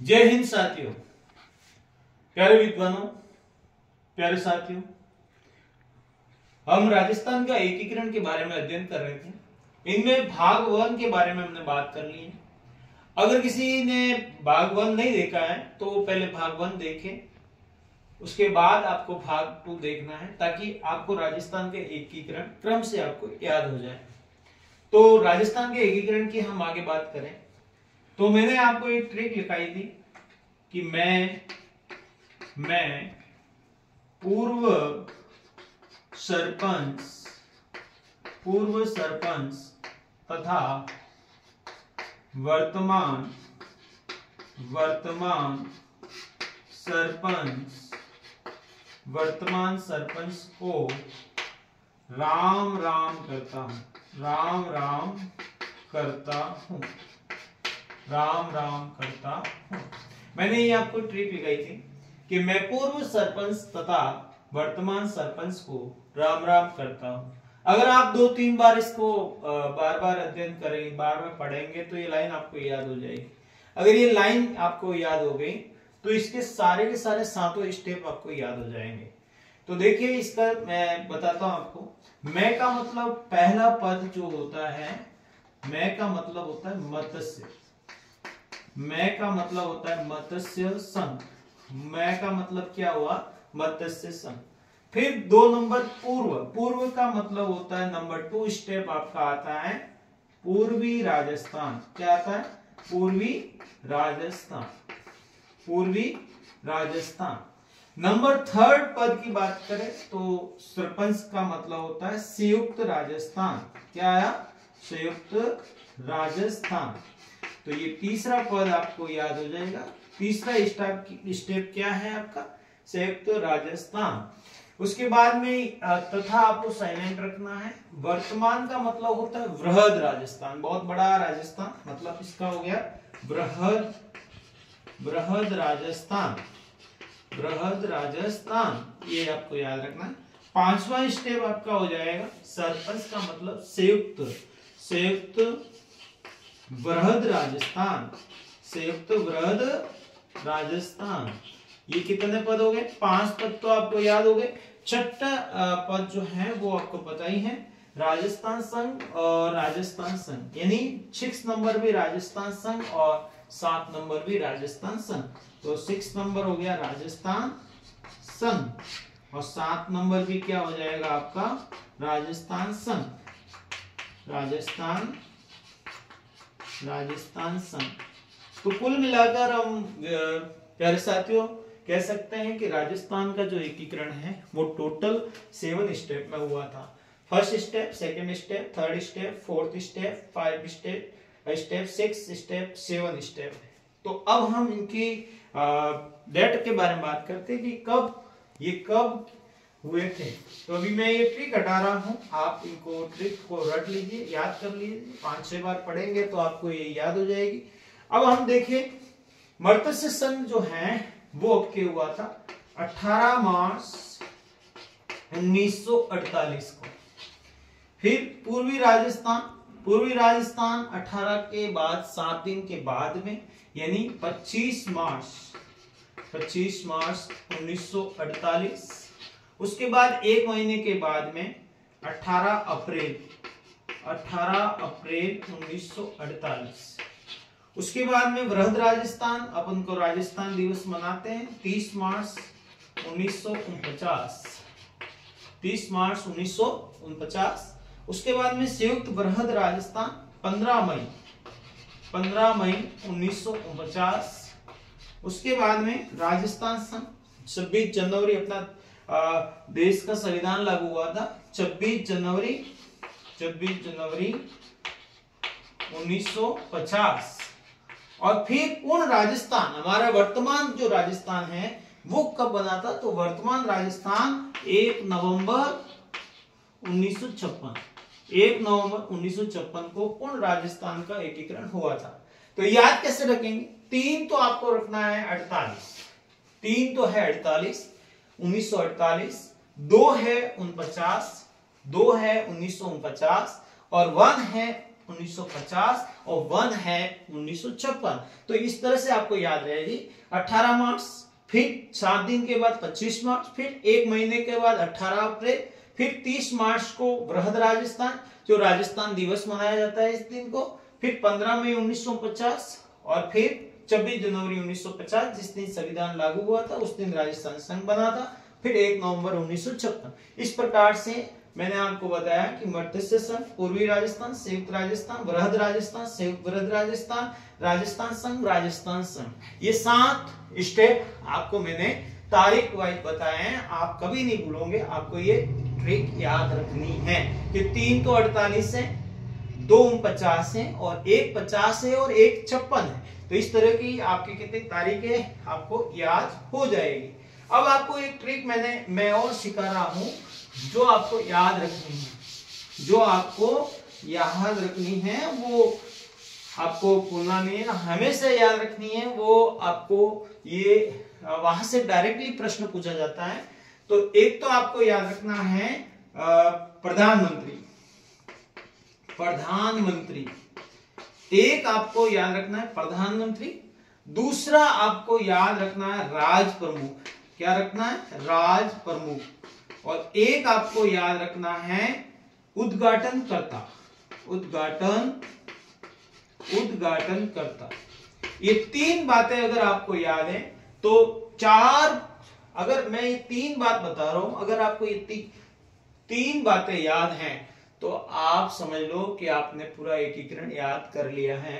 जय हिंद साथियों, प्यारे विद्वानों, प्यारे साथियों। हम राजस्थान का एकीकरण के बारे में अध्ययन कर रहे थे। इनमें भाग 1 के बारे में हमने बात कर ली है। अगर किसी ने भाग 1 नहीं देखा है तो पहले भाग 1 देखें, उसके बाद आपको भाग 2 देखना है ताकि आपको राजस्थान के एकीकरण क्रम से आपको याद हो जाए। तो राजस्थान के एकीकरण की हम आगे बात करें तो मैंने आपको एक ट्रिक लिखाई थी कि मैं पूर्व सरपंच तथा वर्तमान सरपंच को राम राम करता हूं। मैंने ये आपको ट्रिक लिखाई थी कि मैं पूर्व सरपंच तथा वर्तमान सरपंच को राम राम करता हूं। अगर आप 2-3 बार इसको बार बार अध्ययन करेंगे, बार बार पढ़ेंगे तो ये लाइन आपको याद हो जाएगी। अगर ये लाइन आपको याद हो गई तो इसके सारे के सारे 7 स्टेप आपको याद हो जाएंगे। तो देखिए, इसका मैं बताता हूं आपको। मैं का मतलब पहला पद जो होता है, मैं का मतलब होता है मत्स्य। मैं का मतलब होता है मत्स्य संघ। मैं का मतलब क्या हुआ? मत्स्य संघ। फिर 2 नंबर पूर्व का मतलब होता है नंबर 2 स्टेप आपका आता है पूर्वी राजस्थान। क्या आता है? पूर्वी राजस्थान। नंबर 3 पद की बात करें तो सरपंच का मतलब होता है संयुक्त राजस्थान। क्या आया? संयुक्त राजस्थान। तो ये तीसरा पद आपको याद हो जाएगा। तीसरा स्टेप क्या है आपका? संयुक्त राजस्थान। उसके बाद में तथा आपको साइलेंट रखना है। वर्तमान का मतलब होता है बृहद राजस्थान, बहुत बड़ा राजस्थान, मतलब इसका हो गया बृहद राजस्थान। ये आपको याद रखना है। 5वां स्टेप आपका हो जाएगा सरपंच का मतलब संयुक्त बृहद राजस्थान। ये कितने पद हो गए? 5 पद तो आपको याद हो गए। 6ठा पद जो है वो आपको पता ही है, राजस्थान संघ और राजस्थान संघ, यानी 6 नंबर भी राजस्थान संघ और 7 नंबर भी राजस्थान संघ। तो 6 नंबर हो गया राजस्थान संघ और 7 नंबर भी क्या हो जाएगा आपका? राजस्थान संघ। तो कुल मिलाकर हम प्यारे साथियों कह सकते हैं कि राजस्थान का जो एकीकरण है वो टोटल 7 स्टेप में हुआ था। First step, second step, third step, fourth step, 5 step, 6 step, 7 step. तो अब हम इनकी डेट के बारे में बात करते हैं कि कब हुए थे। तो अभी मैं ये ट्रिक हटा रहा हूं, आप इनको ट्रिक को रट लीजिए, याद कर लीजिए। 5-6 बार पढ़ेंगे तो आपको ये याद हो जाएगी। अब हम देखें, मत्स्य संघ जो है वो आपके हुआ था 18 मार्च 1948 को। फिर पूर्वी राजस्थान 18 के बाद 7 दिन के बाद में, यानी 25 मार्च 1948। उसके बाद 1 महीने के बाद में 18 अप्रैल 1948। उसके बाद में बृहद राजस्थान, अपन को राजस्थान दिवस मनाते हैं 30 मार्च 1949। उसके बाद में संयुक्त बृहद राजस्थान 15 मई 1949। उसके बाद में राजस्थान संघ 26 जनवरी, अपना देश का संविधान लागू हुआ था 26 जनवरी 1950। और फिर पूर्ण राजस्थान, हमारा वर्तमान जो राजस्थान है वो कब बना था? तो वर्तमान राजस्थान 1 नवंबर 1956 को पूर्ण राजस्थान का एकीकरण हुआ था। तो याद कैसे रखेंगे? 3 तो आपको रखना है 48, 3 तो है 48 1948, 2 है 49, 2 है 1949 और 1 है 1950 और 1 है 1956। तो इस तरह से आपको याद रहेगी। 18 मार्च, फिर 7 दिन के बाद 25 मार्च, फिर 1 महीने के बाद 18 अप्रैल, फिर 30 मार्च को बृहद राजस्थान, जो राजस्थान दिवस मनाया जाता है इस दिन को, फिर 15 मई 1950 और फिर 26 जनवरी 1950 जिस दिन संविधान लागू हुआ था उस दिन राजस्थान संघ बना था, फिर 1 नवंबर 1956। इस प्रकार से मैंने आपको बताया कि मत्स्य संघ, पूर्वी राजस्थान, संयुक्त राजस्थान, बृहद राजस्थान, संयुक्त बृहद राजस्थान, राजस्थान संघ, राजस्थान संघ, ये 7 स्टेप आपको मैंने तारीख वाइज बताए हैं। आप कभी नहीं भूलोगे, आपको ये ट्रिक याद रखनी है कि 3 तो 48 है, 2 49 है और 1 50 है और 1 56 है। तो इस तरह की आपकी कितनी तारीखें आपको याद हो जाएगी। अब आपको एक ट्रिक मैं और सिखा रहा हूं जो आपको याद रखनी है, जो आपको याद रखनी है, वो आपको भूलना नहीं है, हमेशा याद रखनी है। वो आपको ये वहां से डायरेक्टली प्रश्न पूछा जाता है। तो एक तो आपको याद रखना है प्रधानमंत्री, प्रधानमंत्री, एक आपको याद रखना है प्रधानमंत्री। दूसरा आपको याद रखना है राज प्रमुख, क्या रखना है, राज प्रमुख। और एक आपको याद रखना है उद्घाटनकर्ता, उद्घाटनकर्ता। ये 3 बातें अगर आपको याद है तो 4, अगर मैं ये 3 बात बता रहा हूं, अगर आपको ये 3 बातें याद हैं तो आप समझ लो कि आपने पूरा एकीकरण याद कर लिया है।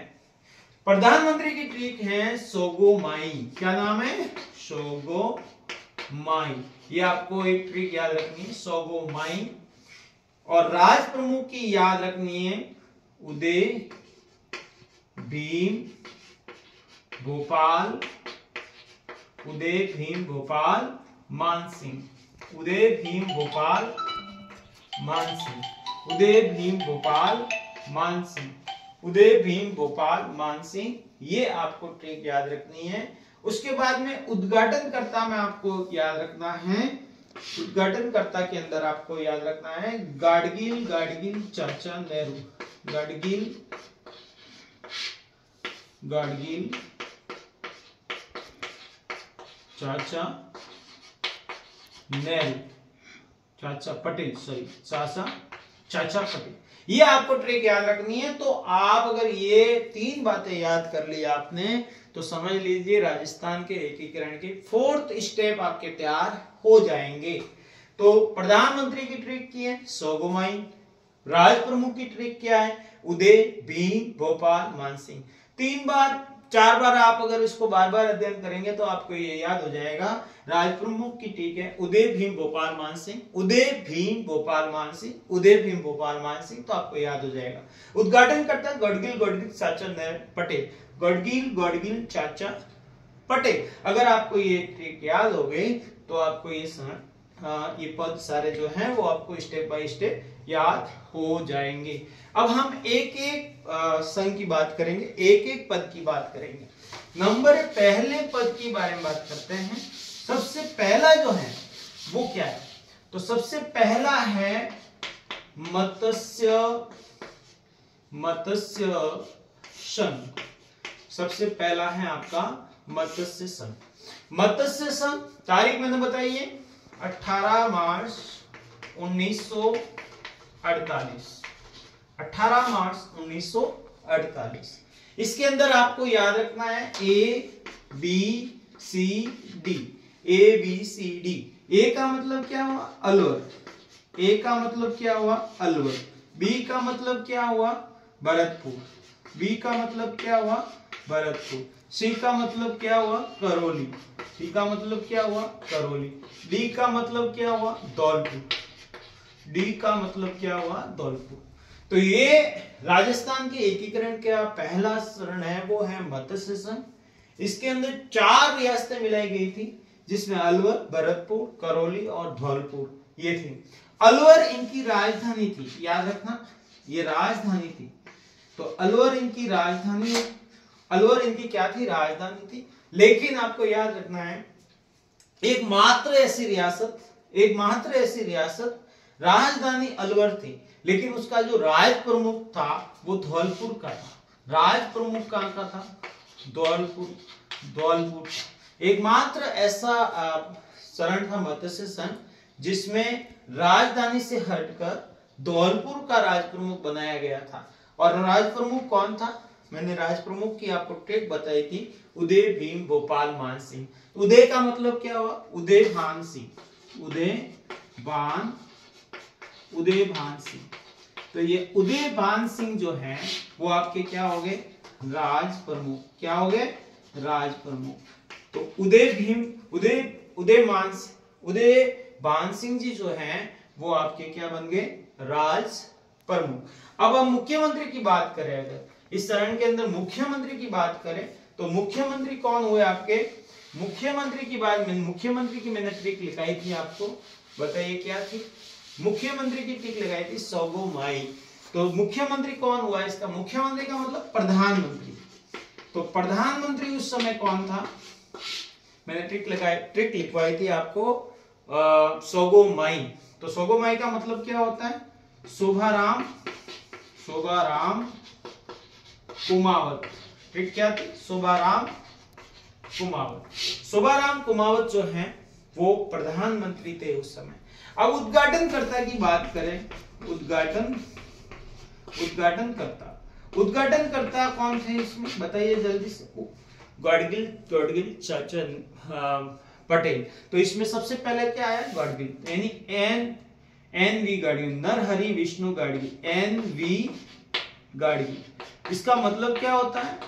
प्रधानमंत्री की ट्रिक है सोगो माई, क्या नाम है, सोगो माई, ये आपको एक ट्रिक याद रखनी है, सोगो माई। और राज प्रमुख की याद रखनी है उदय भीम भोपाल, उदय भीम भोपाल मानसिंह, उदय भीम भोपाल मानसिंह, उदय भीम भोपाल मानसिंह, उदय भीम भोपाल मानसिंह, ये आपको ट्रिक याद रखनी है। उसके बाद में उद्घाटनकर्ता में आपको याद रखना है, उद्घाटनकर्ता के अंदर आपको याद रखना है गाडगिल, गाडगिल चाचा नेहरू, गाडगिल, गाडगिल चाचा नेहरू, चाचा पटेल, सॉरी चाचा पटेल, ये आपको ट्रिक याद रखनी है। तो आप अगर ये 3 बातें याद कर ली आपने तो समझ लीजिए राजस्थान के एकीकरण के 4th स्टेप आपके तैयार हो जाएंगे। तो प्रधानमंत्री की ट्रिक की है सोगो माई, राज प्रमुख की ट्रिक क्या है उदय भीम भोपाल मानसिंह। 4 बार आप अगर इसको बार-बार अध्ययन करेंगे तो आपको ये याद हो जाएगा। राज प्रमुख की ट्रिक है उदय भीम भोपाल मानसिंह, उदय भीम भोपाल मानसिंह, उदय भीम भोपाल मानसिंह, तो आपको याद हो जाएगा। उद्घाटन करता है गडगिल, गडगिल चाचा पटेल, गडगिल, गडगिल चाचा पटेल। अगर आपको ये ट्रिक याद हो गई तो आपको ये पद सारे जो हैं वो आपको स्टेप बाय स्टेप याद हो जाएंगे। अब हम एक एक संघ की बात करेंगे, एक एक पद की बात करेंगे। नंबर पहले पद की बारे में बात करते हैं। सबसे पहला जो है वो क्या है, तो सबसे पहला है मत्स्य संघ। सबसे पहला है आपका मत्स्य संघ। मत्स्य संघ तारीख मैंने बताई है 18 मार्च 1948, 18 मार्च 1948। इसके अंदर आपको याद रखना है ABCD, ABCD। ए का मतलब क्या हुआ, अलवर, ए का मतलब क्या हुआ, अलवर। बी का मतलब क्या हुआ, भरतपुर, बी का मतलब क्या हुआ, भरतपुर। सी का मतलब क्या हुआ, करौली, सी का मतलब क्या हुआ, करौली। डी का मतलब क्या हुआ, धौलपुर, डी का मतलब क्या हुआ, धौलपुर। तो ये राजस्थान के एकीकरण का पहला चरण है वो है मत्स्य संघ। इसके अंदर 4 रियासतें मिलाई गई थी जिसमें अलवर, भरतपुर, करौली और धौलपुर ये थी। अलवर इनकी राजधानी थी, याद रखना ये राजधानी थी। तो अलवर इनकी राजधानी, अलवर इनकी क्या थी, राजधानी थी। लेकिन आपको याद रखना है एकमात्र ऐसी रियासत राजधानी अलवर थी, लेकिन उसका जो राज प्रमुख था वो धौलपुर का था। राज प्रमुख कहाँ का था? धौलपुर। एकमात्र ऐसा शरण था मत्स्य संघ जिसमें राजधानी से हटकर धौलपुर का राज प्रमुख बनाया गया था। और राज प्रमुख कौन था? मैंने राज प्रमुख की आपको ट्रिक बताई थी, उदय भीम भोपाल मान सिंह। उदय का मतलब क्या हुआ? उदयभान सिंह। उदयभान सिंह। तो ये उदयभान सिंह जो है वो आपके क्या हो गए? राज प्रमुख। क्या हो गए? राज प्रमुख। तो उदयभान सिंह जी जो हैं वो आपके क्या बन गए? राज प्रमुख। अब हम मुख्यमंत्री की बात करें, अगर इस चरण के अंदर मुख्यमंत्री की बात करें तो मुख्यमंत्री कौन हुए आपके? मुख्यमंत्री की मैंने ट्रिक लिखाई थी आपको, बताइए क्या थी? मुख्यमंत्री की ट्रिक लगाई थी सौगो माई। तो मुख्यमंत्री कौन हुआ इसका? मुख्यमंत्री का मतलब प्रधानमंत्री। तो प्रधानमंत्री उस समय कौन था? मैंने ट्रिक लिखवाई थी आपको सौगो माई। तो सौगो माई का मतलब क्या होता है? शोभाराम कुमावत। ट्रिक क्या थी? शोभाराम कुमावत जो है वो प्रधानमंत्री थे उस समय। अब उद्घाटनकर्ता की बात करें, उद्घाटनकर्ता कौन थे इसमें? बताइए जल्दी से। गाडगिल चाचा पटेल। तो इसमें सबसे पहले क्या आया? गाडगिल, यानी एन.वी. गाडगिल, नरहरि विष्णु गाडगिल, एन.वी. गाडगिल। इसका मतलब क्या होता है?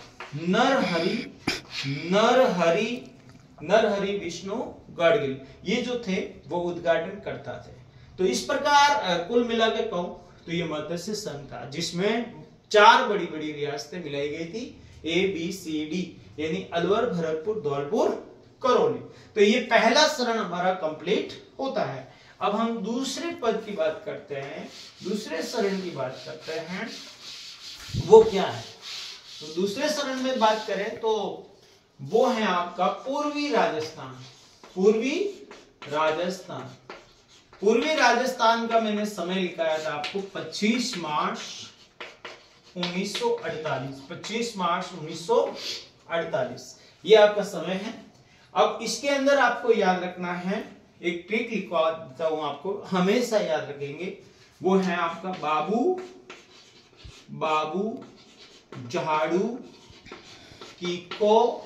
नरहरि विष्णु गाडगिल, ये जो थे वो उद्घाटन करता थे। तो इस प्रकार कुल मिलाकर कहूं तो ये मत्स्य संघ था जिसमें 4 बड़ी बड़ी रियासतें मिलाई गई थी, ABCD, यानी अलवर, भरतपुर, धौलपुर, करौली। तो ये पहला चरण हमारा कंप्लीट होता है। अब हम दूसरे पद की बात करते हैं, दूसरे चरण की बात करते हैं, वो क्या है? तो दूसरे चरण में बात करें तो वो है आपका पूर्वी राजस्थान का मैंने समय लिखाया था आपको 25 मार्च 1948। ये आपका समय है। अब इसके अंदर आपको याद रखना है, एक ट्रिक लिखवा देता हूं आपको, हमेशा याद रखेंगे, वो है आपका बाबू झाड़ू कीको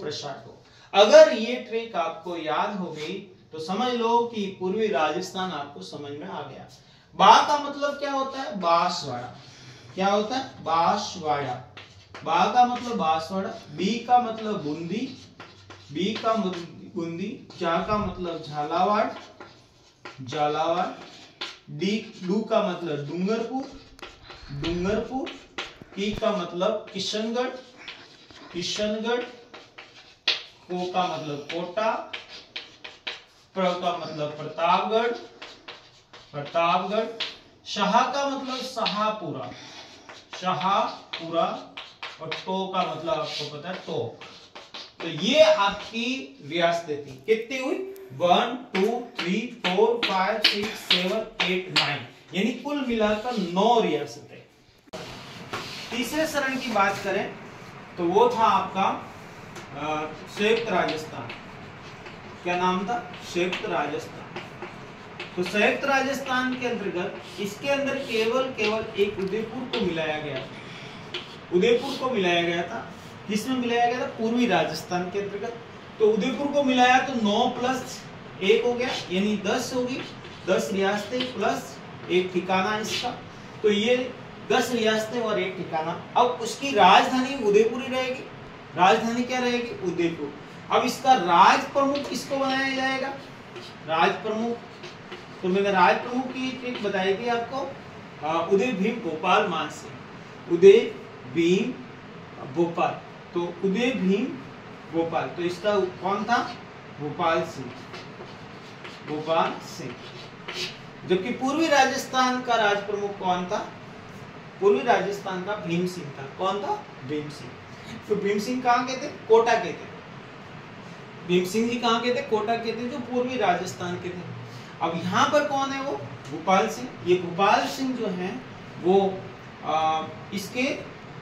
प्रसाटो। अगर ये ट्रिक आपको याद हो गई तो समझ लो कि पूर्वी राजस्थान आपको समझ में आ गया। बा का मतलब क्या होता है? बांसवाड़ा। क्या होता है? बांसवाड़ा। बा का मतलब बांसवाड़ा। बी का मतलब बूंदी। जा का मतलब झालावाड़। डू का मतलब डूंगरपुर। की का मतलब किशनगढ़। को का मतलब कोटा। प्र का मतलब प्रतापगढ़। शाह का मतलब शाहपुरा। और टो का मतलब आपको पता है टोक। तो ये आपकी रियासतें थी। कितनी हुई? 1 2 3 4 5 6 7 8 9, यानी कुल मिलाकर 9 रियासतें। तीसरे चरण की बात करें तो वो था आपका संयुक्त राजस्थान। क्या नाम था? संयुक्त राजस्थान। तो संयुक्त राजस्थान के अंतर्गत इसके अंदर केवल एक उदयपुर को मिलाया गया था। किसमें मिलाया गया था? पूर्वी राजस्थान के अंतर्गत। तो उदयपुर को मिलाया तो 9 + 1 हो गया, यानी 10 होगी। 10 रियासतें प्लस एक ठिकाना इसका। तो ये 10 रियासतें और एक ठिकाना। अब उसकी राजधानी उदयपुर ही रहेगी। राजधानी क्या रहेगी? उदयपुर। अब इसका राज प्रमुख किसको बनाया जाएगा? राज प्रमुख, तो मैंने राज प्रमुख की ट्रिक बताई थी आपको, उदय भीम भोपाल मान सिंह। उदय भीम भोपाल। तो उदय भीम भोपाल, तो इसका कौन था? भोपाल सिंह। जबकि पूर्वी राजस्थान का राज प्रमुख कौन था? पूर्वी राजस्थान का भीम सिंह था। कौन था? भीम सिंह। तो भीम सिंह कहां के थे? कोटा के थे। भीम सिंह जी कहाँ के थे? कोटा के थे, जो पूर्वी राजस्थान के थे। अब यहाँ पर कौन है? वो भोपाल सिंह। ये भोपाल सिंह जो हैं वो इसके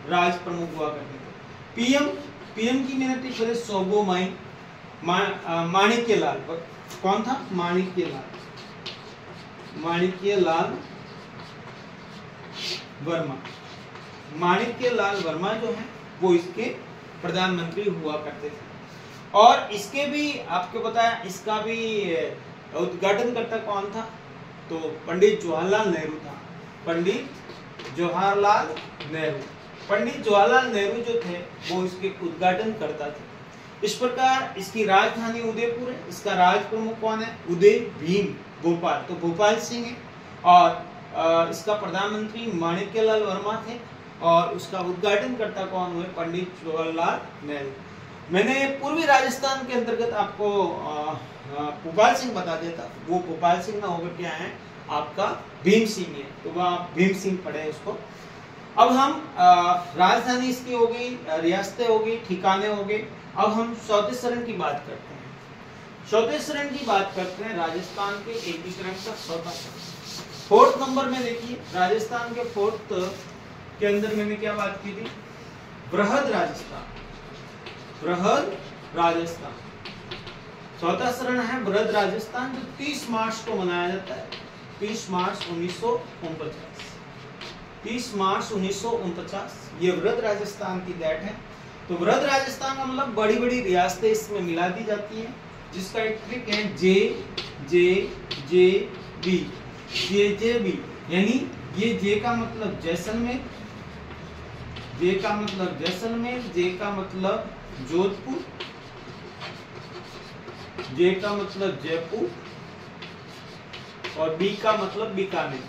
राज प्रमुख हुआ करते थे। पीएम की मैंने टिप्पणी सोगो माई माणिक्य लाल। कौन था? माणिक्य लाल वर्मा। माणिक्य लाल वर्मा जो है वो इसके प्रधानमंत्री हुआ करते थे। और इसके भी आपको पता है, इसका भी उद्घाटनकर्ता कौन था? तो पंडित जवाहरलाल नेहरू था। पंडित जवाहरलाल नेहरू जो थे वो इसके उद्घाटन करता थे। इस प्रकार इसकी राजधानी उदयपुर है। इसका राज प्रमुख कौन है? उदय भीम भोपाल, तो भोपाल सिंह है। और इसका प्रधानमंत्री माणिक्यलाल वर्मा थे और उसका उद्घाटन करता कौन हुए? पंडित जवाहरलाल नेहरू। मैंने पूर्वी राजस्थान के अंतर्गत आपको भोपाल सिंह बता देता, वो भोपाल सिंह ना होकर क्या है आपका भीम सिंह है, तो वह आप भीम सिंह पढ़े उसको। अब हम राजधानी इसकी हो गई, रियासतें हो गई, ठिकाने हो गए। अब हम चौथे चरण की बात करते हैं। चौथे चरण की बात करते हैं राजस्थान के एकीकरण का चौथा चरण। फोर्थ नंबर में देखिए, राजस्थान के फोर्थ के अंदर मैंने क्या बात की थी? बृहद राजस्थान। चौथा चरण है बृहद राजस्थान, जो 30 मार्च को मनाया जाता है। 30 मार्च 1949 ये बृहद राजस्थान की डेट है। तो बृहद राजस्थान का मतलब बड़ी बड़ी रियासतें इसमें मिला दी जाती हैं, जिसका एक ट्रिक है जे, यानी ये जे का मतलब जैसलमेर, जे का मतलब जोधपुर, जे का मतलब जयपुर और बी का मतलब बीकानेर।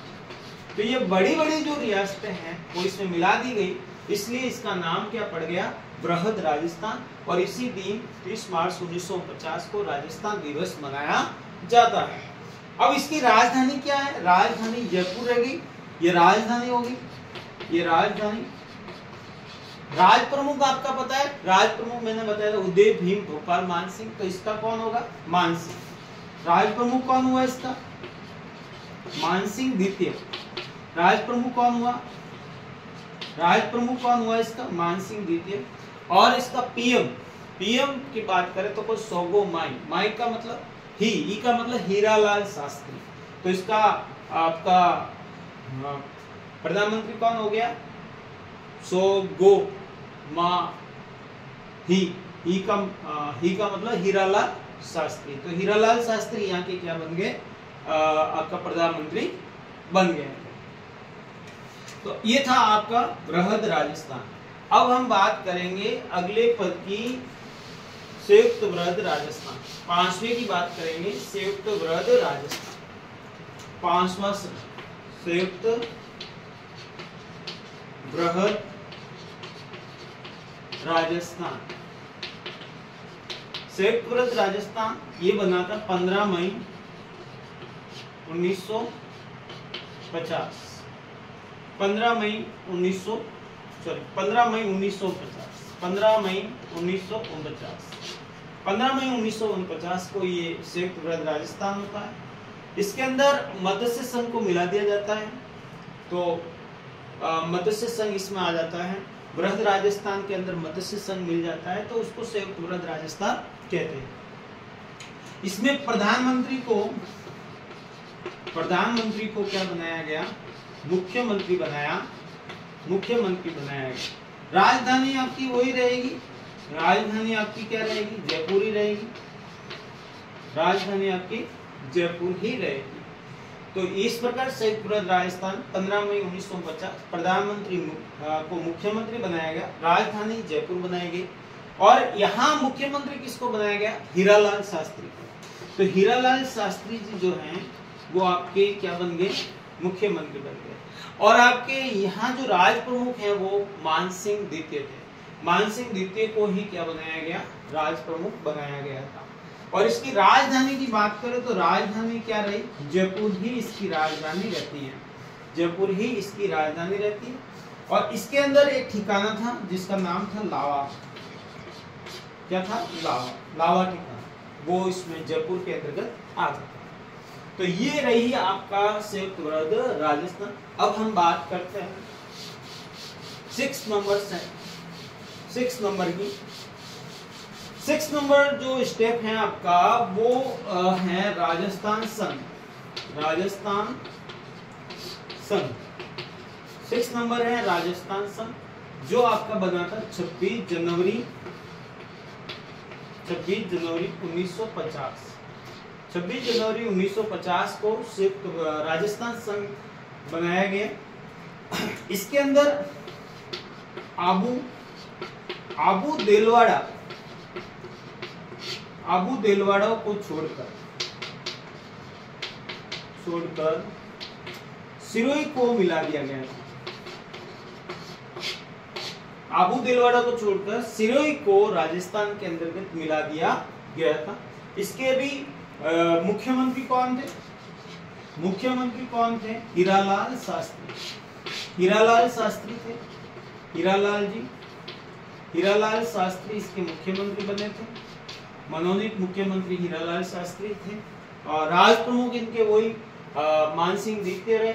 तो ये बड़ी बड़ी जो रियासतें हैं वो इसमें मिला दी गई, इसलिए इसका नाम क्या पड़ गया? बृहद राजस्थान। और इसी दिन 30 मार्च 1949 को राजस्थान दिवस मनाया जाता है। अब इसकी राजधानी क्या है? राजधानी जयपुर रहेगी, ये राजधानी होगी, ये राजधानी। राज प्रमुख आपका पता है, राज प्रमुख मैंने बताया था उदय भीम भोपाल मान सिंह, तो इसका कौन होगा? मान सिंह। राज प्रमुख कौन हुआ इसका? मान सिंह द्वितीय। राज प्रमुख कौन हुआ इसका? मान सिंह द्वितीय। और इसका पीएम की बात करें तो कोई सोगो माई का मतलब ही का मतलब हीरालाल शास्त्री। तो इसका आपका प्रधानमंत्री कौन हो गया? सोगो मा ही का मतलब हीरालाल शास्त्री। तो हीरालाल शास्त्री यहाँ के क्या बन गए? आपका प्रधानमंत्री बन गए। तो ये था आपका बृहद राजस्थान। अब हम बात करेंगे अगले पद की, संयुक्त बृहद राजस्थान। पांचवे की बात करेंगे, संयुक्त बृहद राजस्थान। पांचवा संयुक्त बृहद राजस्थान। संयुक्त बृहद राजस्थान ये बना था 15 मई 1950। 15 मई 1949। 15 मई 1949 को ये संयुक्त बृहद राजस्थान होता है। इसके अंदर मत्स्य संघ को मिला दिया जाता है, तो मत्स्य संघ इसमें आ जाता है। बृहद राजस्थान के अंदर मत्स्य संघ मिल जाता है, तो उसको संयुक्त बृहद राजस्थान कहते हैं। इसमें प्रधानमंत्री को क्या बनाया गया? मुख्यमंत्री बनाया गया। राजधानी आपकी वही रहेगी, राजधानी आपकी क्या रहेगी? जयपुर ही रहेगी। राजधानी आपकी जयपुर ही रहेगी। तो इस प्रकार संयुक्त बृहद राजस्थान 15 मई 1950 प्रधानमंत्री को मुख्यमंत्री बनाया गया, राजधानी जयपुर बनाई गई। और यहाँ मुख्यमंत्री किसको बनाया गया? हीरालाल शास्त्री को। तो हीरालाल शास्त्री जी जो हैं वो आपके क्या बन गए? मुख्यमंत्री बन गए। और आपके यहाँ जो राज प्रमुख है वो मान सिंह द्वितीय थे। मान सिंह द्वितीय को ही क्या बनाया गया? राज प्रमुख बनाया गया था। और इसकी राजधानी की बात करें तो राजधानी क्या रही? जयपुर ही इसकी राजधानी रहती है। जयपुर ही इसकी राजधानी रहती है। और इसके अंदर एक ठिकाना था जिसका नाम था लावा। क्या था? लावा ठिकाना। वो इसमें जयपुर के अंतर्गत आ जाता है। तो ये रही आपका संयुक्त राज्य राजस्थान। अब हम बात करते हैं 6 नंबर की। 6 नंबर जो स्टेप है आपका वो है राजस्थान संघ। 6 नंबर है राजस्थान संघ, जो आपका बना था 26 जनवरी 1950। 26 जनवरी 1950 को संयुक्त राजस्थान संघ बनाया गया। इसके अंदर आबू देलवाड़ा को छोड़कर सिरोही को मिला दिया गया था। आबू देलवाड़ा को छोड़कर सिरोही को राजस्थान के अंतर्गत मिला दिया गया था। इसके भी मुख्यमंत्री कौन थे? हीरालाल शास्त्री थे। हीरालाल शास्त्री इसके मुख्यमंत्री बने थे। मनोनीत मुख्यमंत्री हीरालाल शास्त्री थे। और राज प्रमुख इनके वही मान सिंह दीक्षित रहे।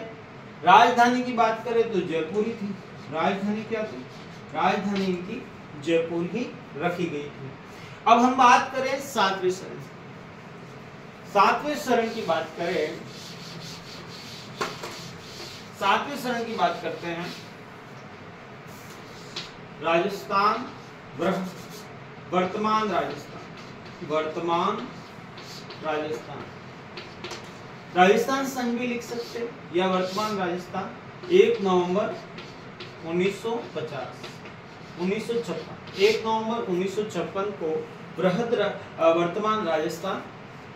राजधानी की बात करें तो जयपुर ही थी। राजधानी क्या थी? राजधानी इनकी जयपुर ही रखी गई थी। अब हम बात करें 7वें शरण की बात करें। 7वें शरण की बात करते हैं। राजस्थान, वर्तमान राजस्थान संघ भी लिख सकते हैं या वर्तमान राजस्थान। 1 नवंबर 1956 1 नवंबर 1956 को बृहद वर्तमान राजस्थान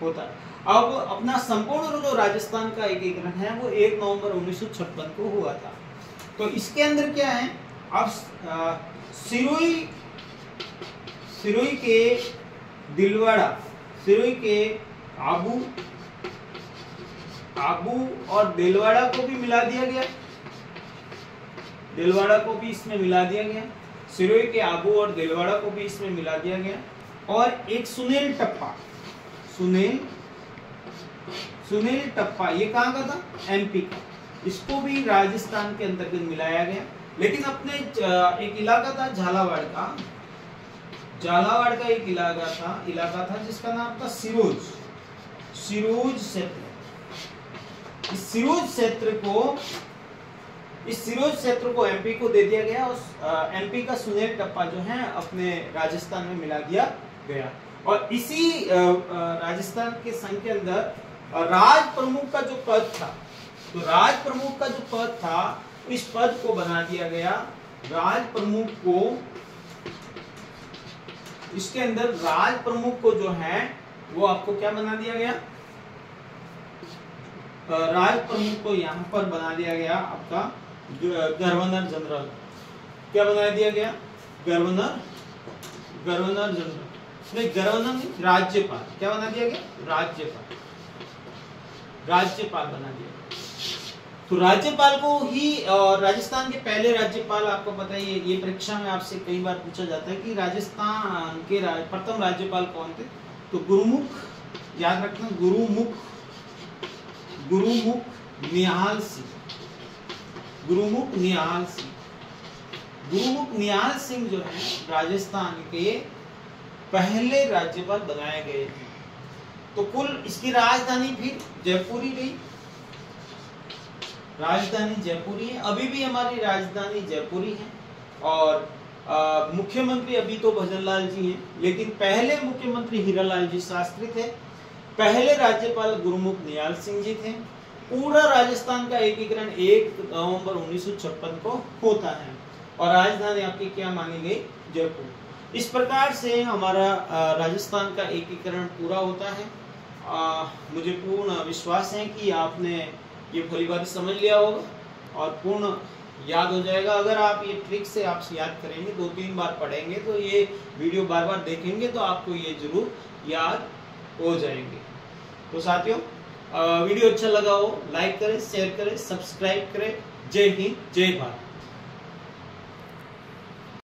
होता है। अब अपना संपूर्ण जो राजस्थान का एकीकरण है वो 1 नवंबर 1956 को हुआ था। तो इसके अंदर क्या है? अब सिरोही के दिलवाड़ा, सिरोही के आबू और देलवाड़ा को भी मिला दिया गया। देलवाड़ा को भी इसमें मिला दिया गया। सिरोही के आबू और देलवाड़ा को भी इसमें मिला दिया गया। और एक सुनील टप्पा ये कहाँ का था? एमपी का। इसको भी राजस्थान के अंतर्गत मिलाया गया। लेकिन अपने एक इलाका था झालावाड़ का एक इलाका था जिसका नाम था सिरोज क्षेत्र। इस सिरोज क्षेत्र को एमपी को दे दिया गया। उस एमपी का सुनील टप्पा जो है अपने राजस्थान में मिला दिया गया। और इसी राजस्थान के संघ के अंदर राज प्रमुख का जो पद था, इस पद को बना दिया गया राज प्रमुख को। इसके अंदर राज प्रमुख को जो है वो आपको क्या बना दिया गया? राज प्रमुख को यहाँ पर बना दिया गया आपका गवर्नर जनरल। क्या बना दिया गया? गवर्नर जनरल नहीं, गवर्नर नहीं, राज्यपाल। क्या बना दिया गया? राज्यपाल बना दिया। तो राज्यपाल को ही, और राजस्थान के पहले राज्यपाल आपको पता ही है, ये परीक्षा में आपसे कई बार पूछा जाता है कि राजस्थान के प्रथम राज्यपाल कौन थे? तो गुरुमुख, याद रखना, गुरुमुख निहाल सिंह जो है राजस्थान के पहले राज्यपाल बनाए गए थे। तो कुल इसकी राजधानी फिर जयपुर ही रही। राजधानी जयपुर ही है, अभी भी हमारी राजधानी जयपुर ही है। और मुख्यमंत्री अभी तो भजनलाल जी हैं, लेकिन पहले मुख्यमंत्री हीरालाल जी शास्त्री थे। पहले राज्यपाल गुरुमुख निहाल सिंह जी थे। पूरा राजस्थान का एकीकरण 1 नवंबर 1956 को होता है और राजधानी आपकी क्या मानी गई? जयपुर। इस प्रकार से हमारा राजस्थान का एकीकरण पूरा होता है। मुझे पूर्ण विश्वास है कि आपने ये भलीभांति समझ लिया होगा और पूर्ण याद हो जाएगा। अगर आप ये ट्रिक से आप याद करेंगे, 2-3 बार पढ़ेंगे, तो ये वीडियो बार-बार देखेंगे तो आपको ये जरूर याद हो जाएंगे। तो साथियों, वीडियो अच्छा लगा हो लाइक करें, शेयर करें, सब्सक्राइब करें। जय हिंद, जय भारत।